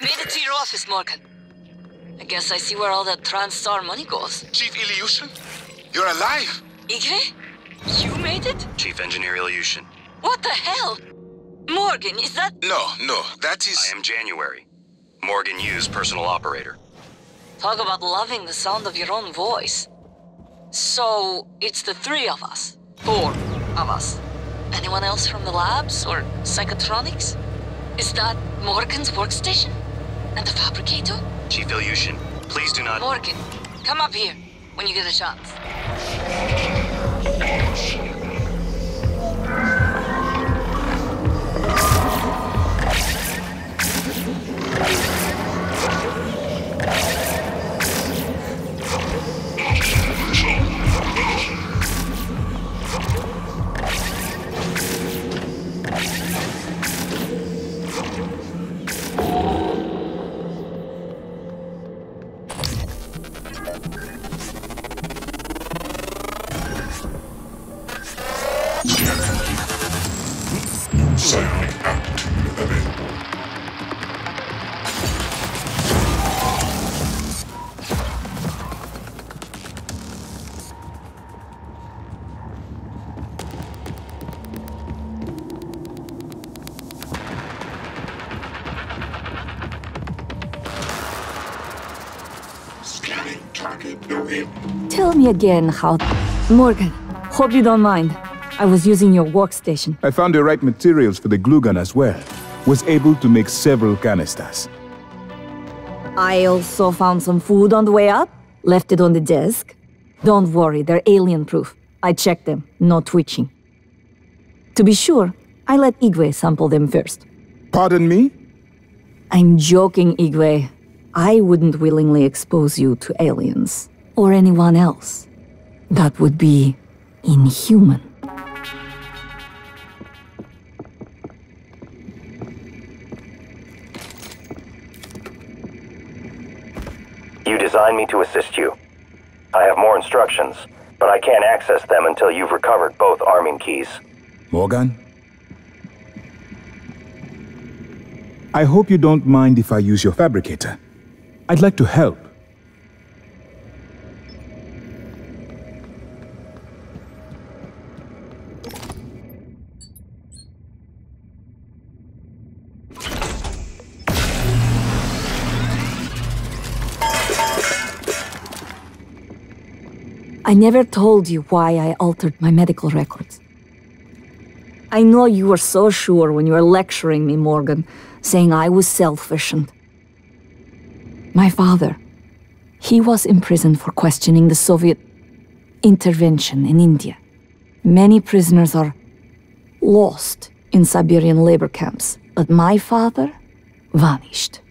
Made it to your office, Morgan. I guess I see where all that TranStar money goes. Chief Ilyushin, you're alive! Igwe? You made it? Chief Engineer Ilyushin. What the hell? Morgan, is that... No, that is... I am January. Morgan Yu's personal operator. Talk about loving the sound of your own voice. So, it's the three of us. 4 of us. Anyone else from the labs or psychotronics? Is that Morgan's workstation? And the fabricator? Chief Ilyushin, please do not... Morgan, come up here when you get a chance. Tell me again how... Morgan, hope you don't mind. I was using your workstation. I found the right materials for the glue gun as well. Was able to make several canisters. I also found some food on the way up. Left it on the desk. Don't worry, they're alien-proof. I checked them, no twitching. To be sure, I let Igwe sample them first. Pardon me? I'm joking, Igwe. I wouldn't willingly expose you to aliens. Or anyone else. That would be inhuman. You designed me to assist you. I have more instructions, but I can't access them until you've recovered both arming keys. Morgan? I hope you don't mind if I use your fabricator. I'd like to help. I never told you why I altered my medical records. I know you were so sure when you were lecturing me, Morgan, saying I was selfish and... My father, he was imprisoned for questioning the Soviet intervention in India. Many prisoners are lost in Siberian labor camps, but my father vanished.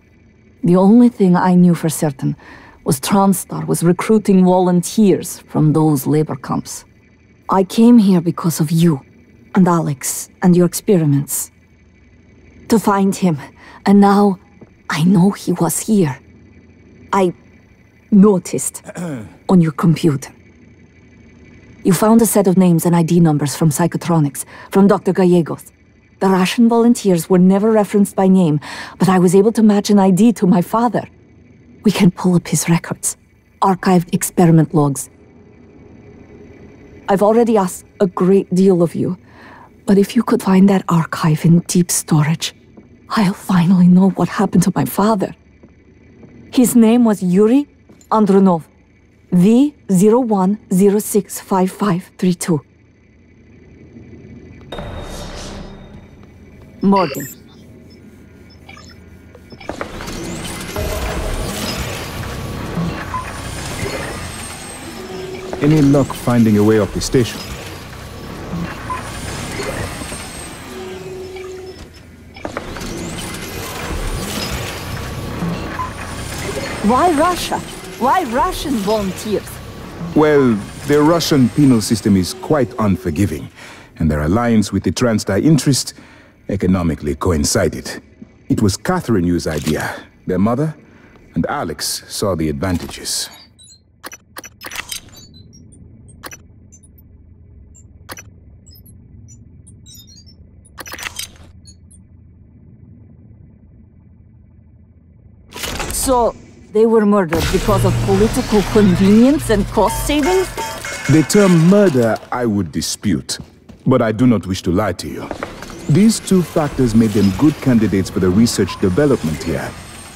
The only thing I knew for certain was TranStar was recruiting volunteers from those labor camps. I came here because of you and Alex and your experiments. To find him, and now I know he was here. I noticed on your computer. You found a set of names and ID numbers from Psychotronics, from Dr. Gallegos. The Russian volunteers were never referenced by name, but I was able to match an ID to my father. We can pull up his records, archived experiment logs. I've already asked a great deal of you, but if you could find that archive in deep storage, I'll finally know what happened to my father. His name was Yuri Andronov, V01065532. Morgan. Any luck finding a way off the station? Why Russia? Why Russian volunteers? Well, the Russian penal system is quite unforgiving, and their alliance with the TranStar interest economically coincided. It was Catherine Yu's idea. Their mother and Alex saw the advantages. So, they were murdered because of political convenience and cost savings? The term murder I would dispute, but I do not wish to lie to you. These two factors made them good candidates for the research development here.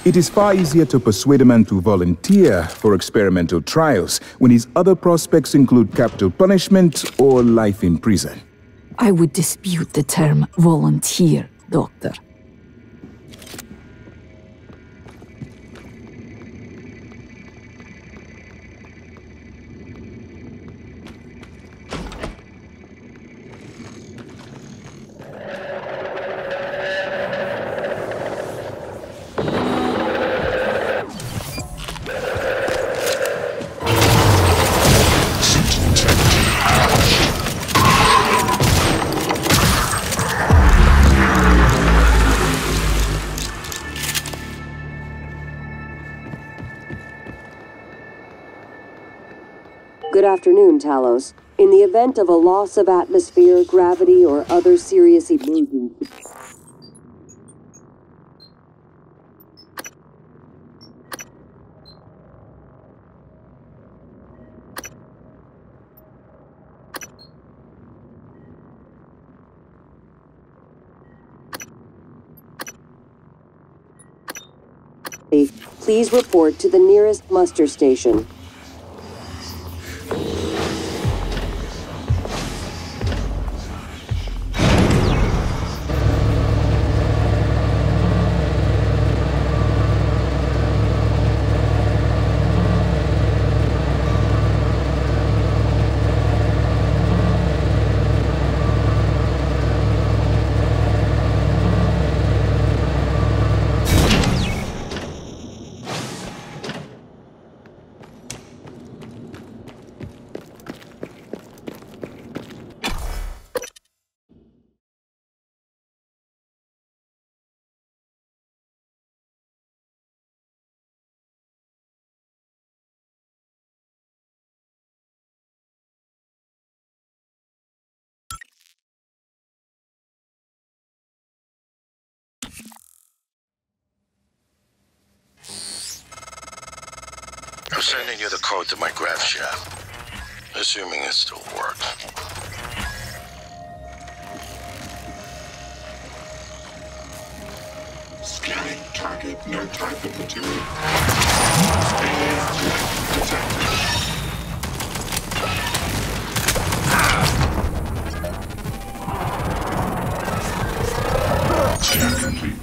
It is far easier to persuade a man to volunteer for experimental trials when his other prospects include capital punishment or life in prison. I would dispute the term volunteer, Doctor. Good afternoon, Talos. In the event of a loss of atmosphere, gravity, or other serious emergency... Please report to the nearest muster station. I'm sending you the code to my graph shaft, assuming it still works. Scanning target, no type of material. Detected. Scan complete.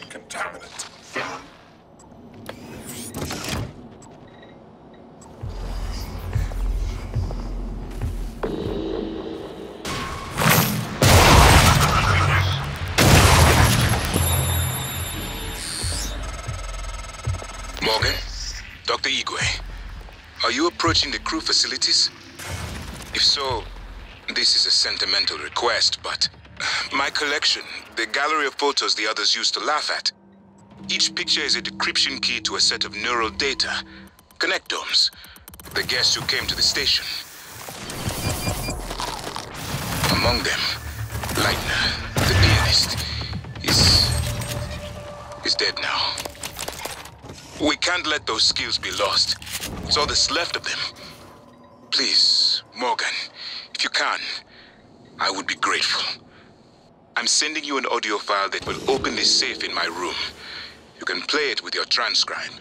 Contaminant found. Dr. Igwe, are you approaching the crew facilities? If so, this is a sentimental request, but my collection, the gallery of photos the others used to laugh at. Each picture is a decryption key to a set of neural data, connectomes, the guests who came to the station. Among them, Leitner, the pianist, is dead now. We can't let those skills be lost. It's all that's left of them. Please, Morgan, if you can, I would be grateful. I'm sending you an audio file that will open this safe in my room. You can play it with your transcribe.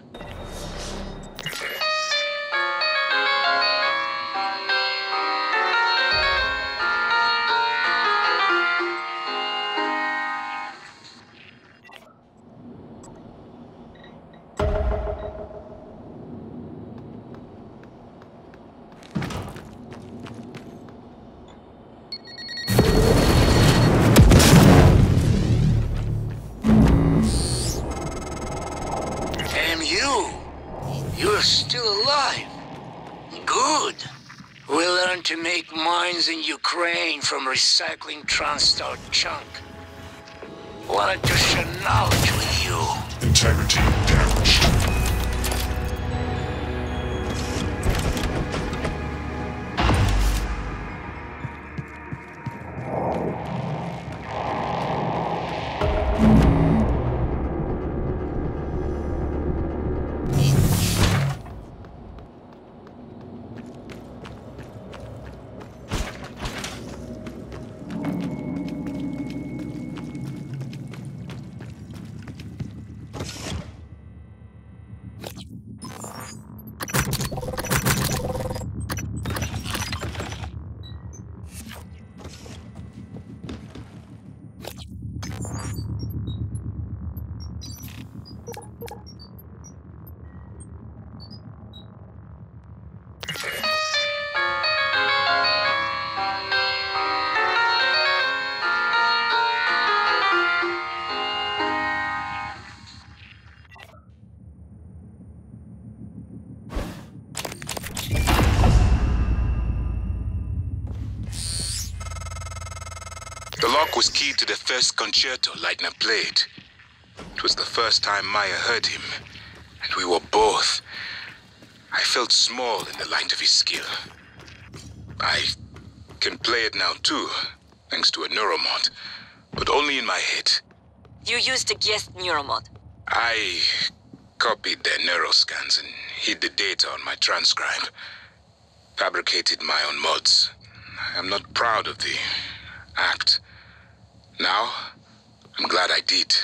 You're still alive. Good. We learned to make mines in Ukraine from recycling TranStar junk. Wanted to share knowledge with you. Integrity damaged. The lock was keyed to the first concerto Leitner played. It was the first time Maya heard him, and we were both. I felt small in the light of his skill. I can play it now too, thanks to a neuromod, but only in my head. You used a guest neuromod. I copied their neural scans and hid the data on my transcribe. Fabricated my own mods. I'm not proud of the act. Now, I'm glad I did.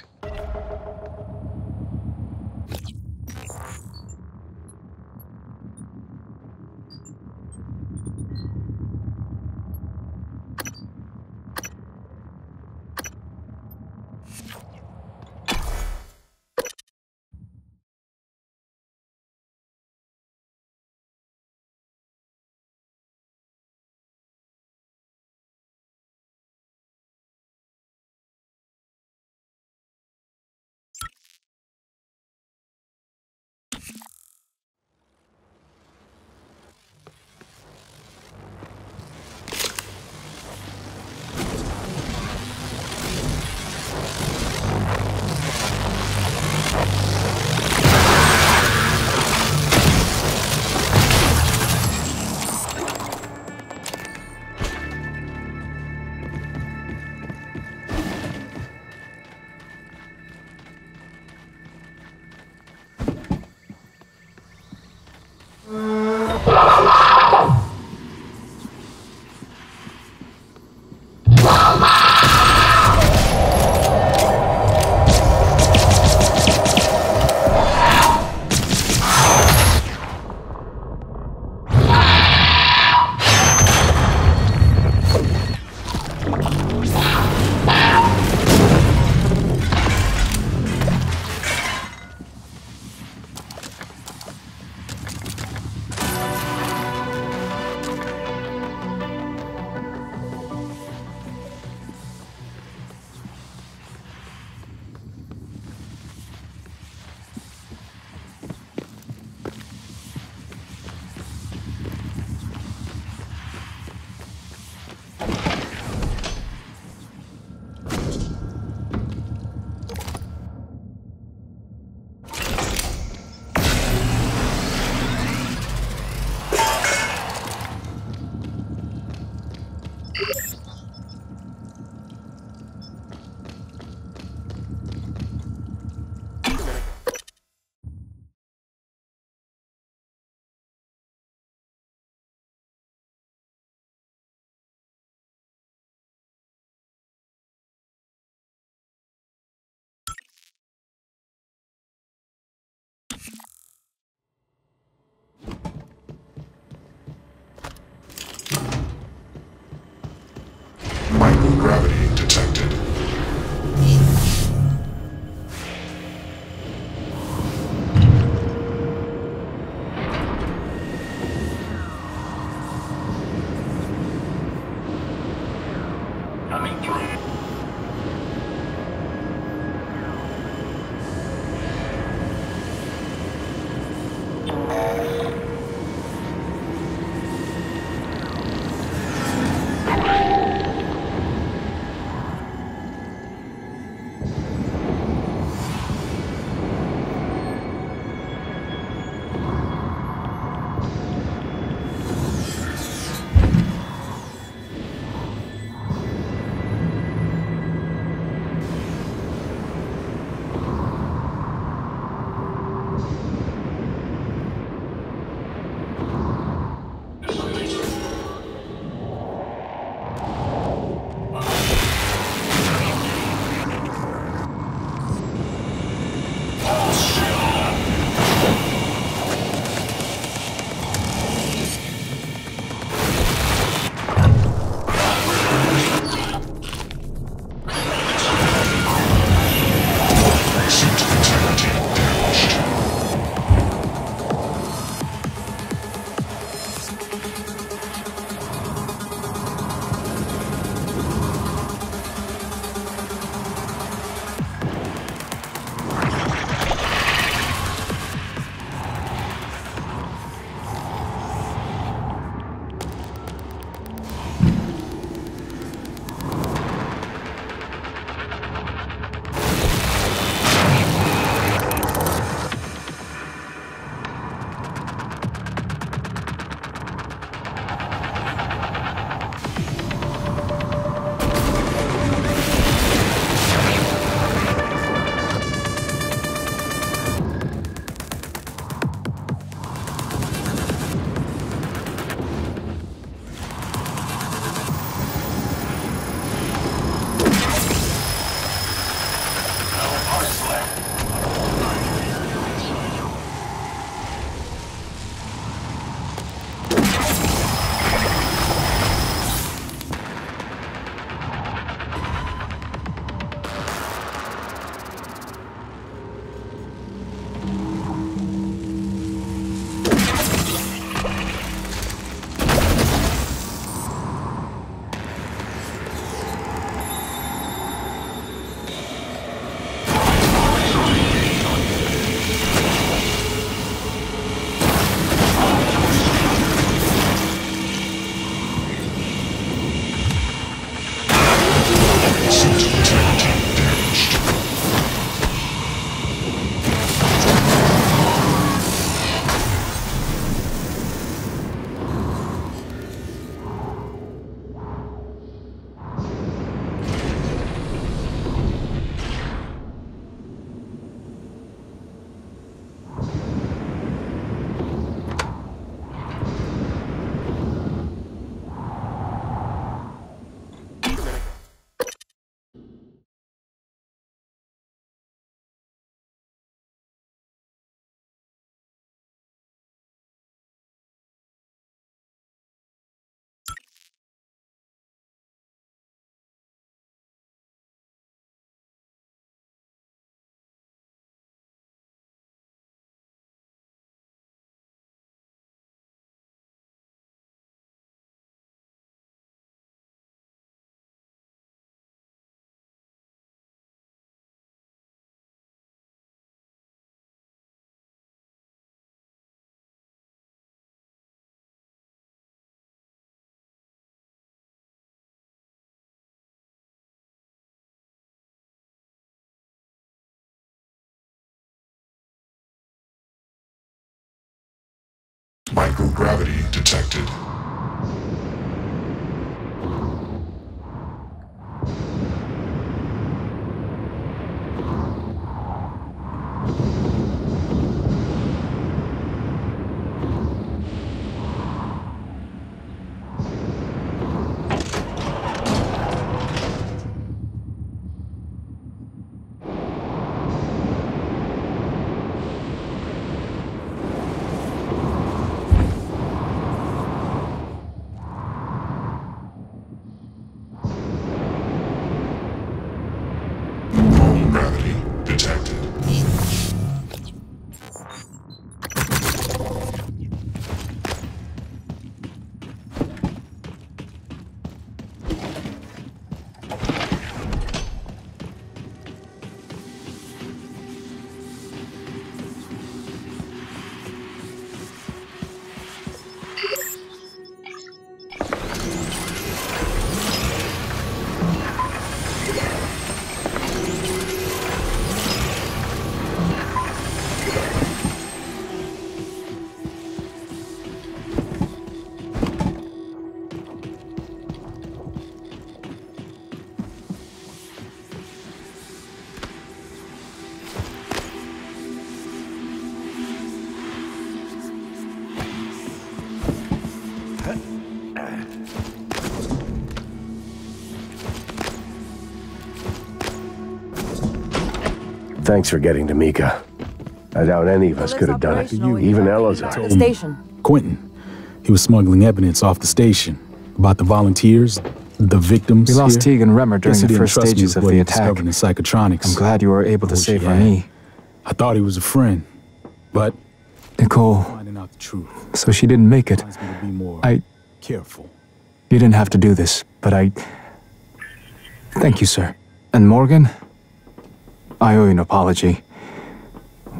Microgravity detected. Thanks for getting to Mika. I doubt any of us could have done it. Even Elazar. The station. Quentin. He was smuggling evidence off the station about the volunteers, the victims. We lost here. Teague and Remmer during the first stages of the attack. In Psychotronics. I'm glad you were able to save Remy. I thought he was a friend, but Nicole. Finding out the truth. So she didn't make it. Be more careful. You didn't have to do this, but Thank you, sir. And Morgan? I owe you an apology.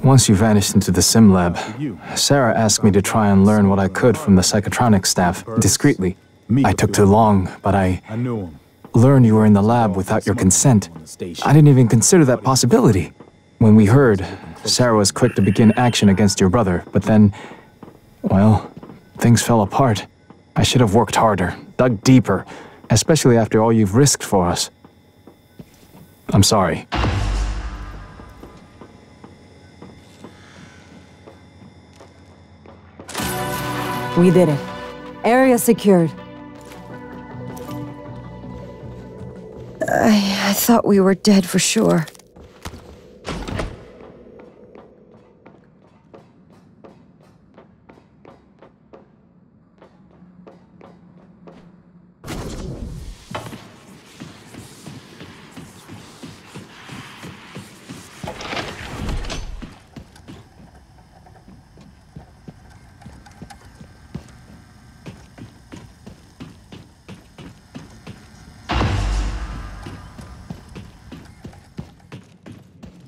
Once you vanished into the sim lab, Sarah asked me to try and learn what I could from the Psychotronics staff, discreetly. I took too long, but I learned you were in the lab without your consent. I didn't even consider that possibility. When we heard, Sarah was quick to begin action against your brother, but then, well, things fell apart. I should have worked harder, dug deeper, especially after all you've risked for us. I'm sorry. We did it. Area secured. I thought we were dead for sure.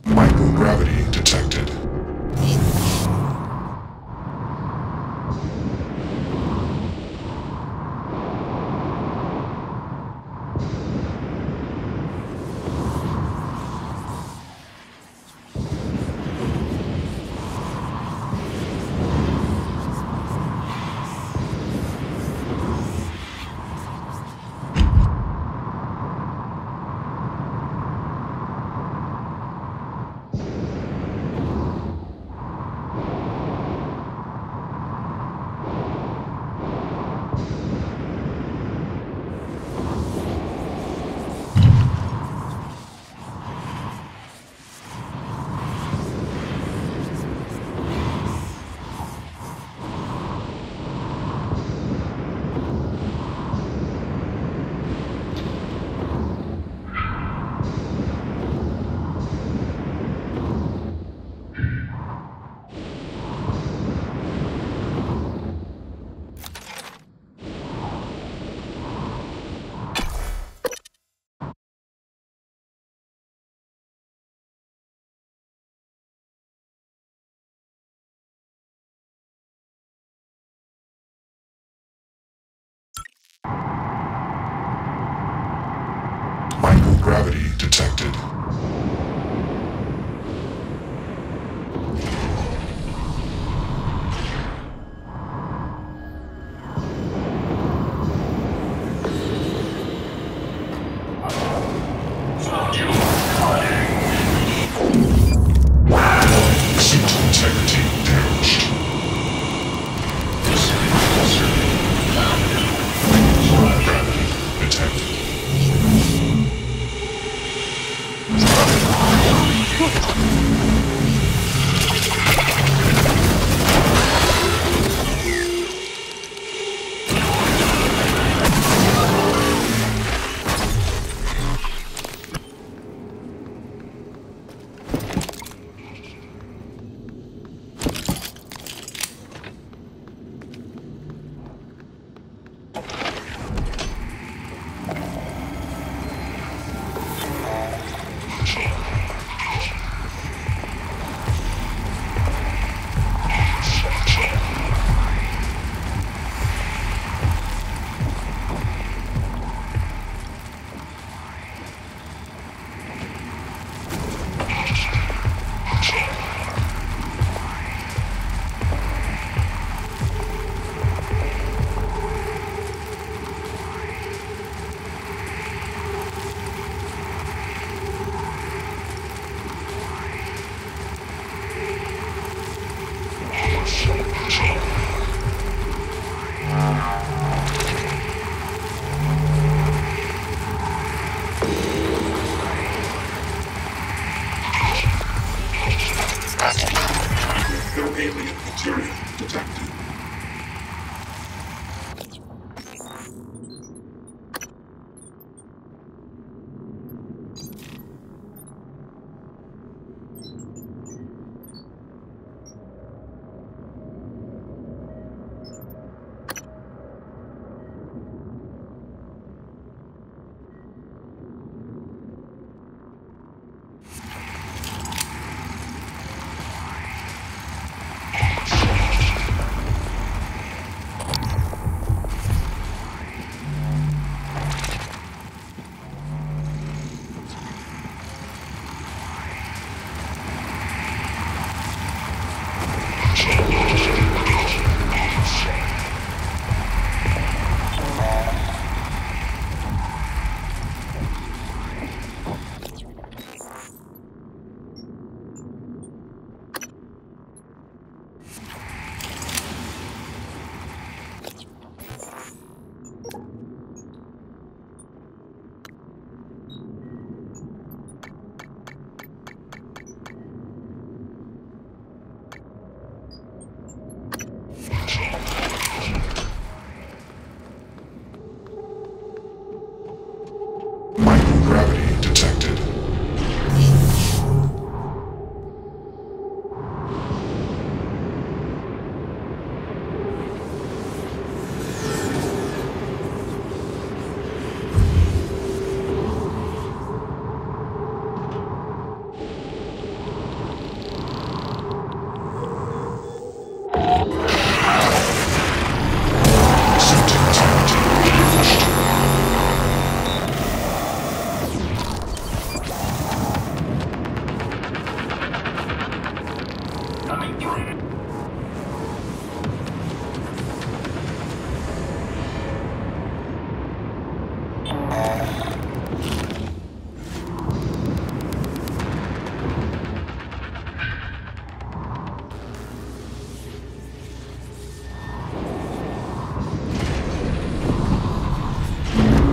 Microgravity detected. Microgravity detected. Alien material detected. Microgravity detected.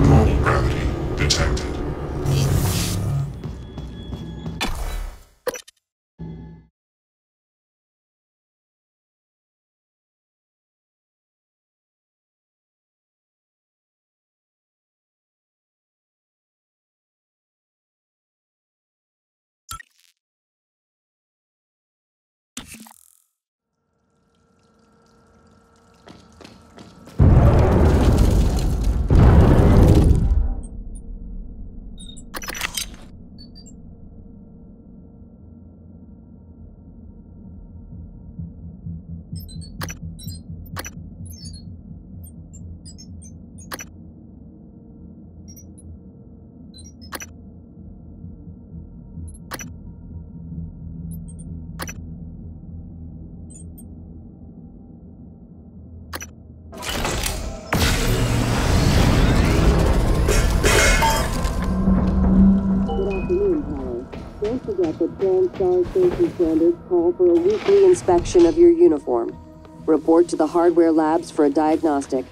Mobile gravity detected. Don't forget that TranScribes safety standards call for a weekly inspection of your uniform. Report to the hardware labs for a diagnostic.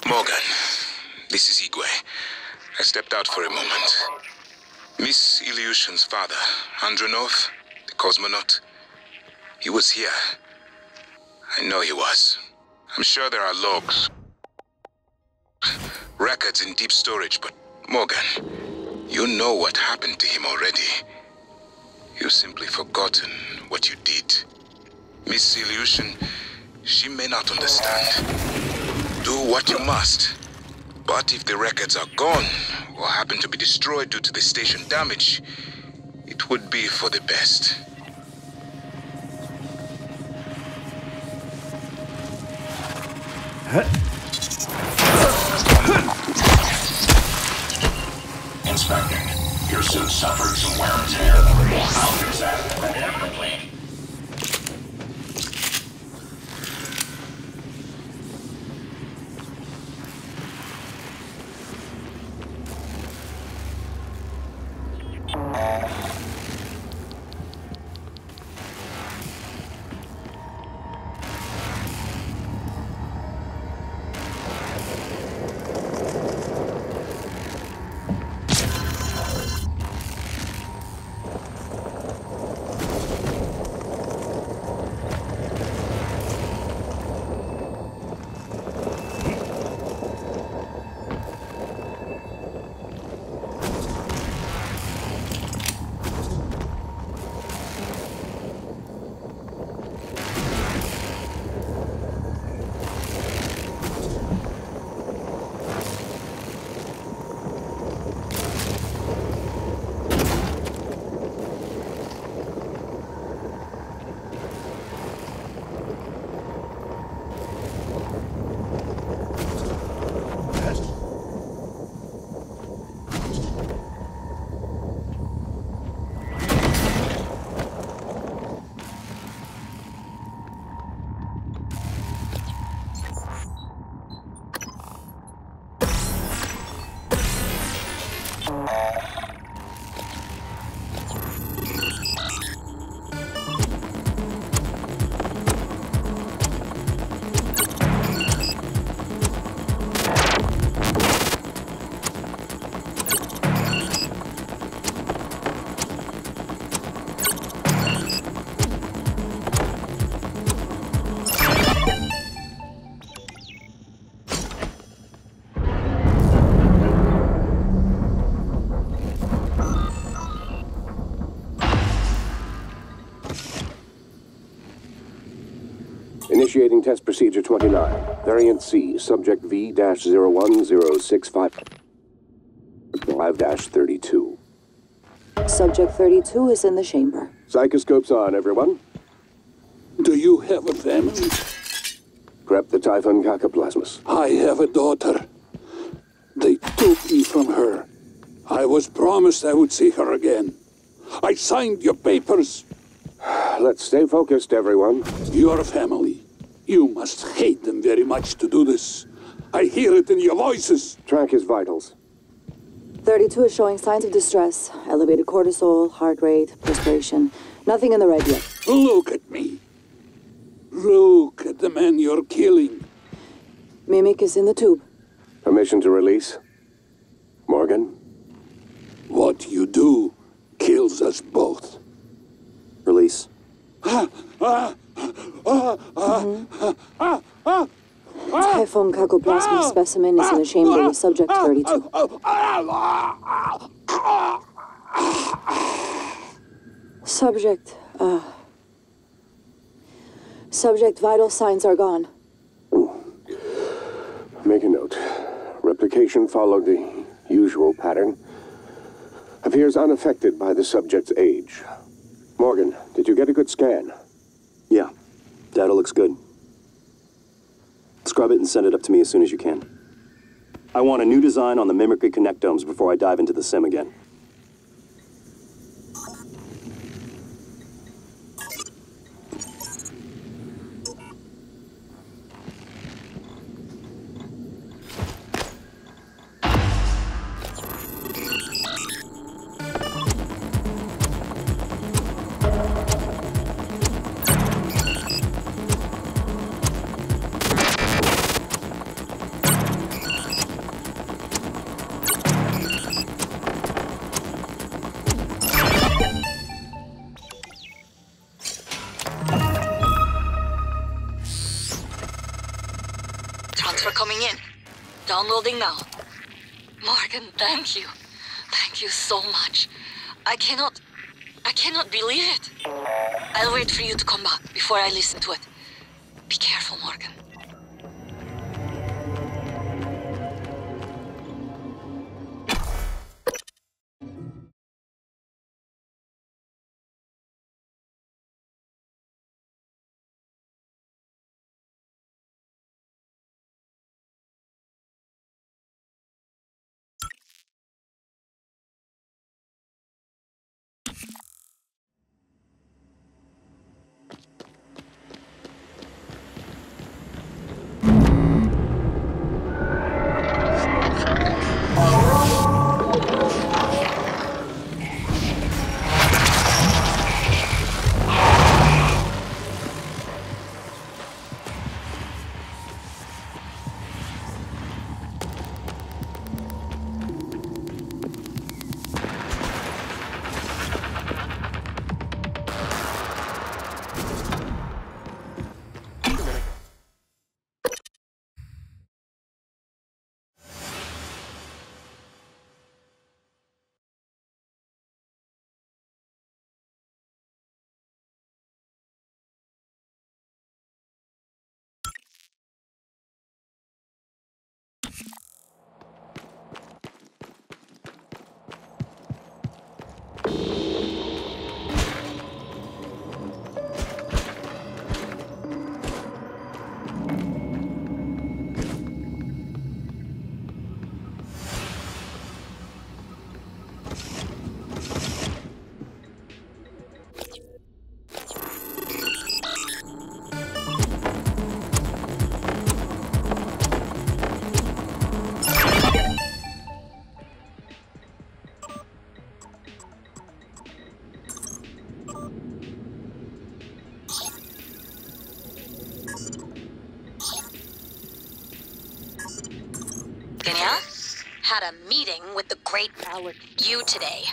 Morgan, this is Igwe. I stepped out for a moment. Miss Ilyushin's father, Andronov, the cosmonaut, he was here. I know he was. I'm sure there are logs. Records in deep storage, but Morgan, you know what happened to him already. You've simply forgotten what you did. Miss Illusion, she may not understand. Do what you must. But if the records are gone, or happen to be destroyed due to the station damage, it would be for the best. Inspecting. Your suit suffered some wear and tear. I'll fix that. Report complete. Initiating test procedure 29. Variant C, subject V-01065-32. Subject 32 is in the chamber. Psychoscopes on, everyone. Do you have a family? Prep the Typhon Cacoplasmus. I have a daughter. They took me from her. I was promised I would see her again. I signed your papers. Let's stay focused, everyone. Your family. You must hate them very much to do this. I hear it in your voices. Track his vitals. 32 is showing signs of distress. Elevated cortisol, heart rate, perspiration. Nothing in the red yet. Look at me. Look at the man you're killing. Mimic is in the tube. Permission to release? Morgan? What you do kills us both. Release. Typhon Cacoplasmus specimen is in the chamber with subject 32. Subject vital signs are gone. Make a note. Replication followed the usual pattern. Appears unaffected by the subject's age. Morgan, did you get a good scan? Yeah. Data looks good. Scrub it and send it up to me as soon as you can. I want a new design on the Mimicry connectomes before I dive into the sim again. Transfer coming in. Downloading now. Morgan, thank you. Thank you so much. I cannot believe it. I'll wait for you to come back before I listen to it. Be careful, Morgan. Had a meeting with the great you today.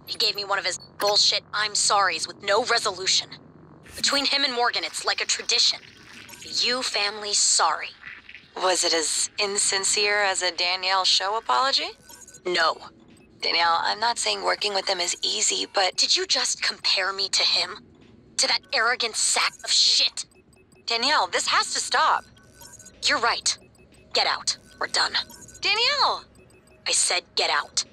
He gave me one of his bullshit I'm sorries with no resolution. Between him and Morgan, it's like a tradition. The you family's sorry. Was it as insincere as a Danielle show apology? No. Danielle, I'm not saying working with him is easy, but... Did you just compare me to him? To that arrogant sack of shit? Danielle, this has to stop. You're right. Get out. We're done. Danielle! I said get out.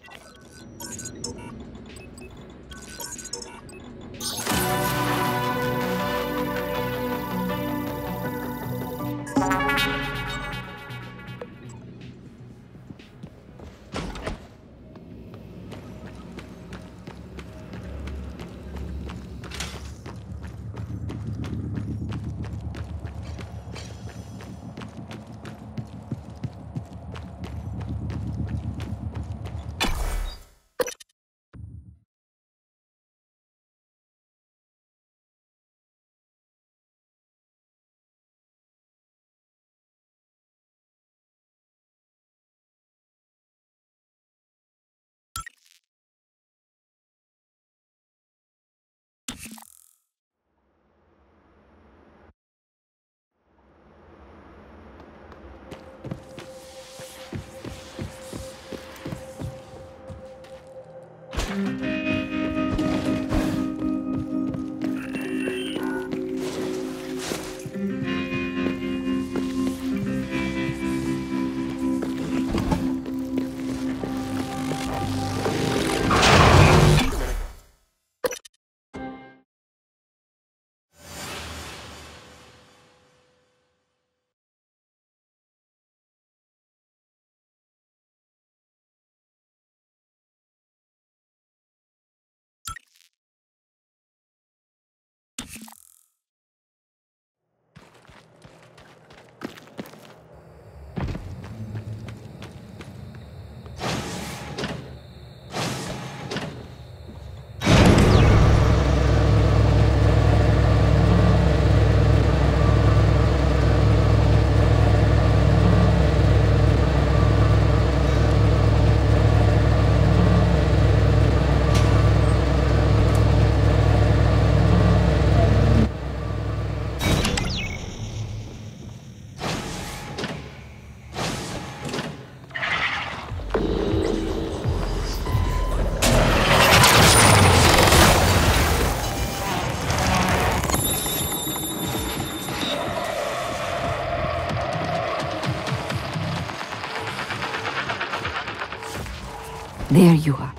There you are.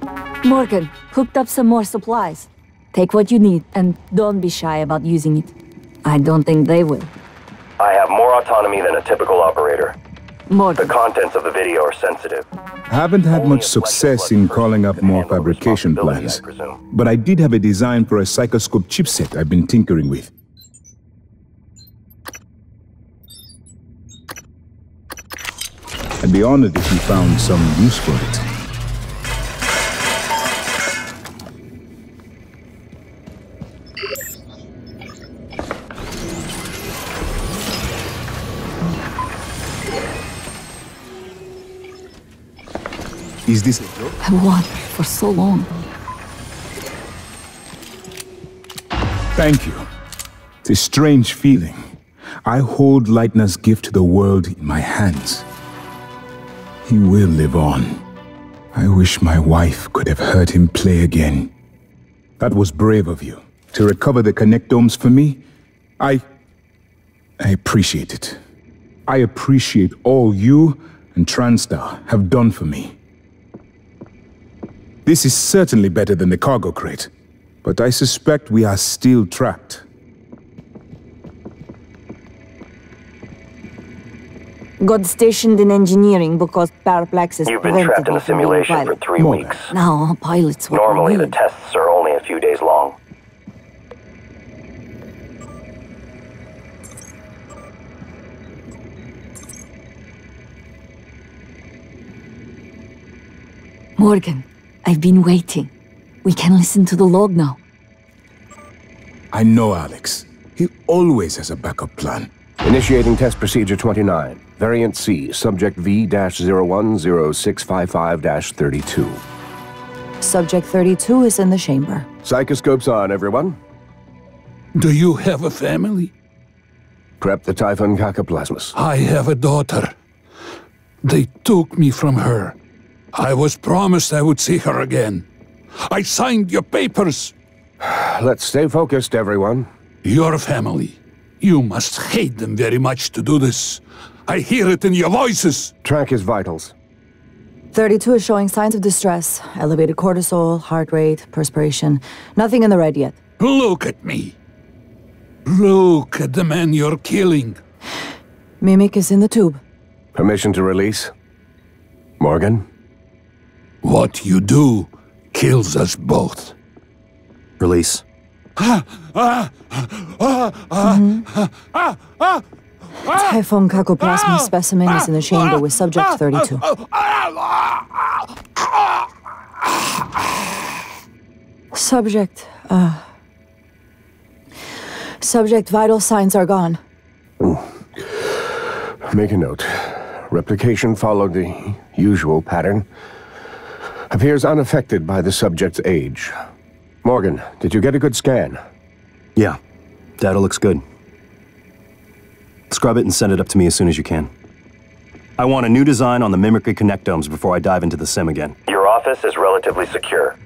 Morgan, hooked up some more supplies. Take what you need, and don't be shy about using it. I don't think they will. I have more autonomy than a typical operator. Morgan. The contents of the video are sensitive. Haven't had much success in calling up more fabrication plans, but I did have a design for a psychoscope chipset I've been tinkering with. I'd be honored if you found some use for it. Is this a joke? I wandered for so long. Thank you. It's a strange feeling. I hold Leitner's gift to the world in my hands. He will live on. I wish my wife could have heard him play again. That was brave of you. To recover the connectomes for me, I appreciate it. I appreciate all you and TranStar have done for me. This is certainly better than the cargo crate, but I suspect we are still trapped. Got stationed in engineering because paraplaxis You've been trapped in a simulation for 3 weeks. Now, pilots what Normally, we the need. tests are only a few days long. Morgan, I've been waiting. We can listen to the log now. I know Alex. He always has a backup plan. Initiating test procedure 29. Variant C, subject V-010655-32. Subject 32 is in the chamber. Psychoscopes on, everyone. Do you have a family? Prep the Typhon Cacoplasmus. I have a daughter. They took me from her. I was promised I would see her again. I signed your papers. Let's stay focused, everyone. Your family. You must hate them very much to do this. I hear it in your voices. Track his vitals. 32 is showing signs of distress. Elevated cortisol, heart rate, perspiration. Nothing in the red yet. Look at me. Look at the man you're killing. Mimic is in the tube. Permission to release? Morgan? What you do kills us both. Release. Typhon Cacoplasma specimen is in the chamber with subject 32. Subject vital signs are gone. Make a note. Replication followed the usual pattern. Appears unaffected by the subject's age. Morgan, did you get a good scan? Yeah, data looks good. Scrub it and send it up to me as soon as you can. I want a new design on the mimicry connectomes before I dive into the sim again. Your office is relatively secure.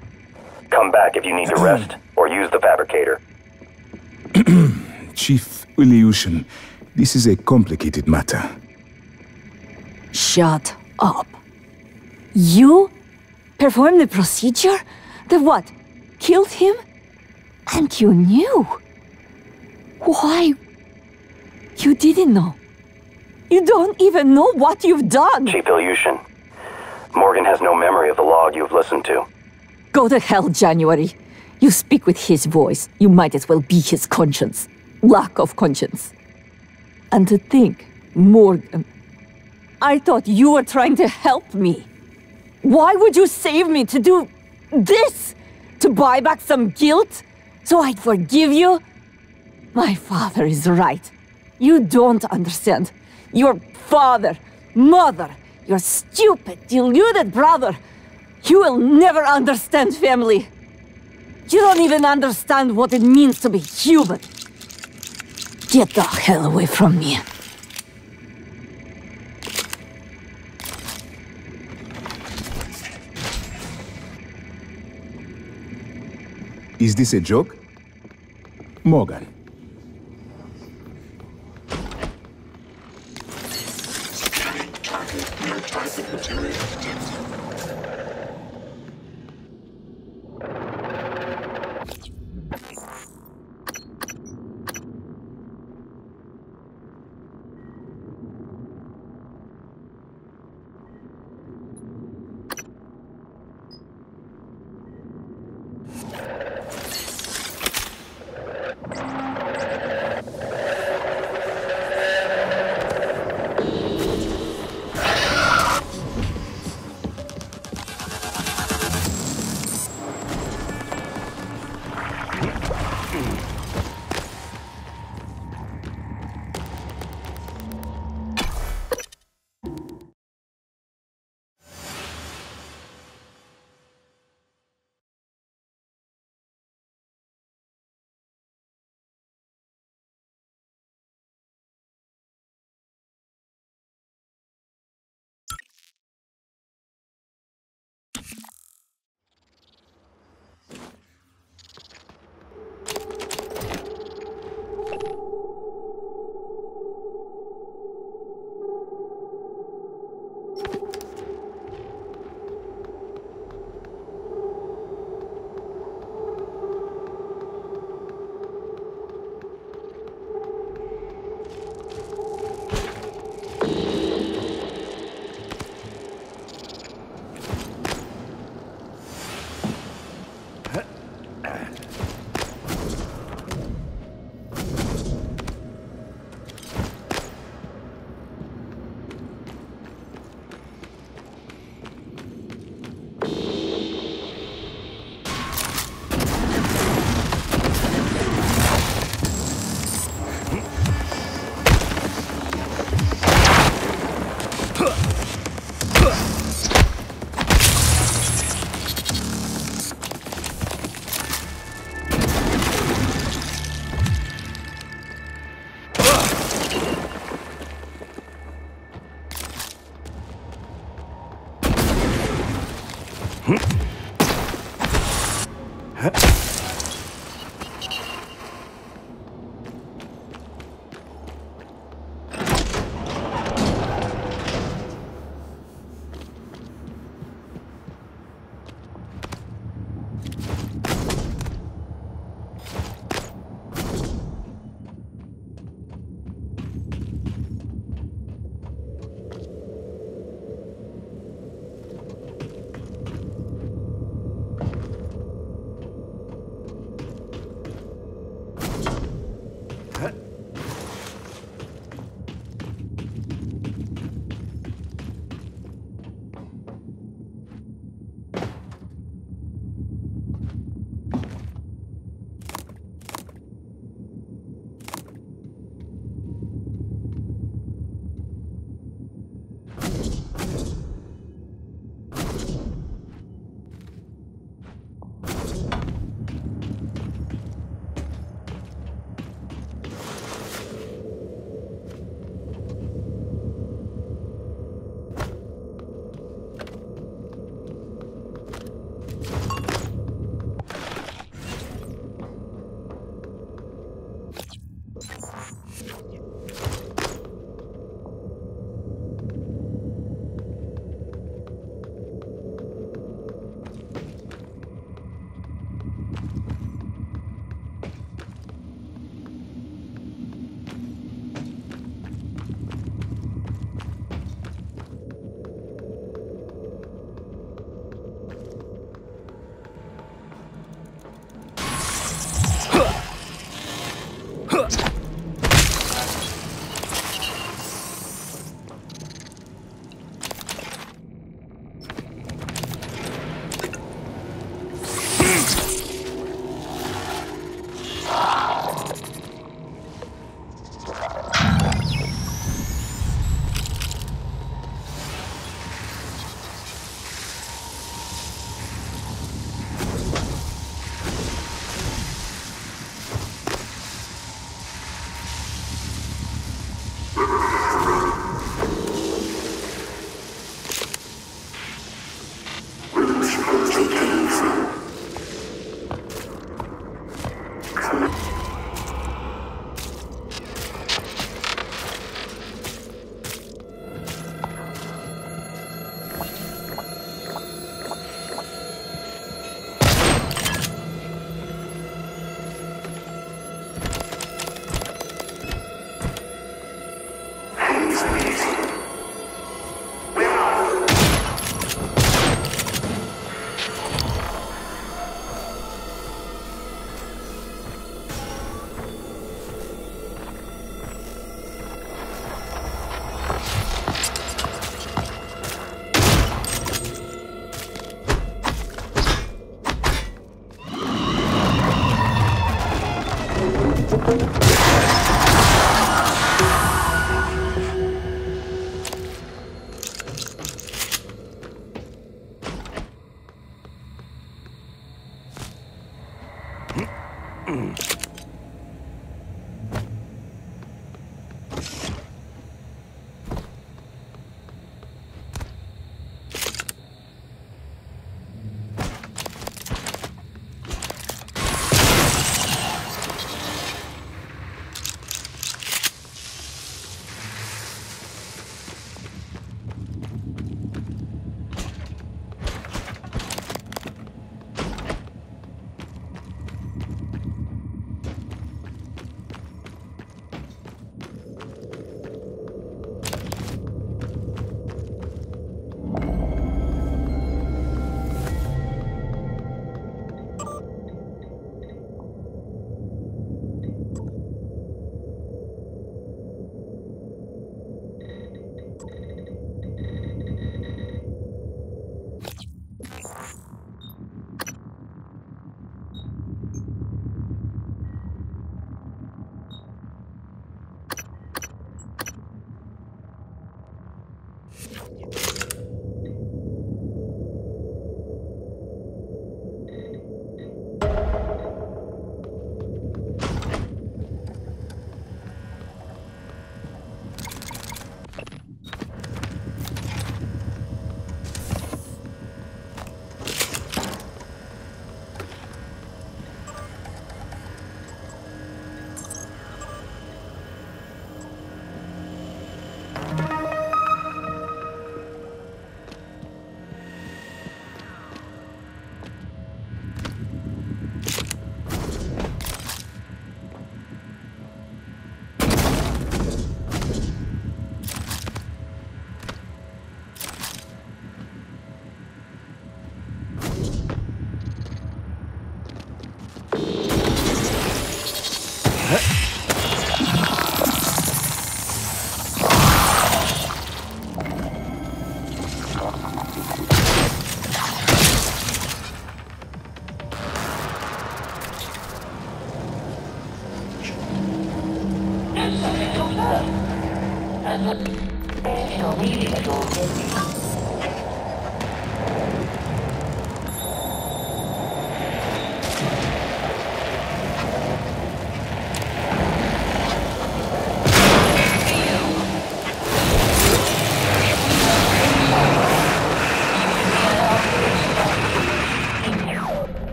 Come back if you need to rest, or use the fabricator. Chief Ilyushin, this is a complicated matter. Shut up. You performed the procedure? The what? Killed him? And you knew? Why? You didn't know. You don't even know what you've done. Chief Ilyushin, Morgan has no memory of the log you've listened to. Go to hell, January. You speak with his voice. You might as well be his conscience. Lack of conscience. And to think, Morgan, I thought you were trying to help me. Why would you save me to do this? To buy back some guilt? So I'd forgive you? My father is right. You don't understand. Your father, mother, your stupid, deluded brother. You will never understand family. You don't even understand what it means to be human. Get the hell away from me. Is this a joke? Morgan.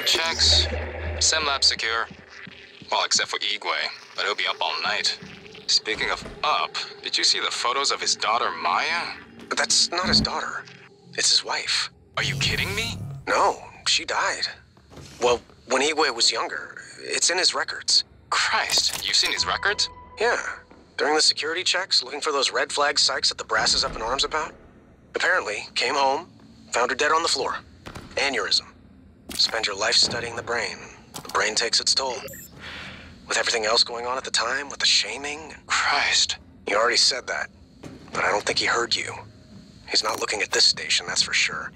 Checks. SimLab secure. Well, except for Igwe, but he'll be up all night. Speaking of up, did you see the photos of his daughter, Maya? But that's not his daughter. It's his wife. Are you kidding me? No, she died. Well, when Igwe was younger. It's in his records. Christ, you've seen his records? Yeah. During the security checks, looking for those red flag psychs that the brass is up in arms about. Apparently, came home, found her dead on the floor. Aneurysm. Spend your life studying the brain. The brain takes its toll. With everything else going on at the time, with the shaming. Christ. You already said that, but I don't think he heard you. He's not looking at this station, that's for sure.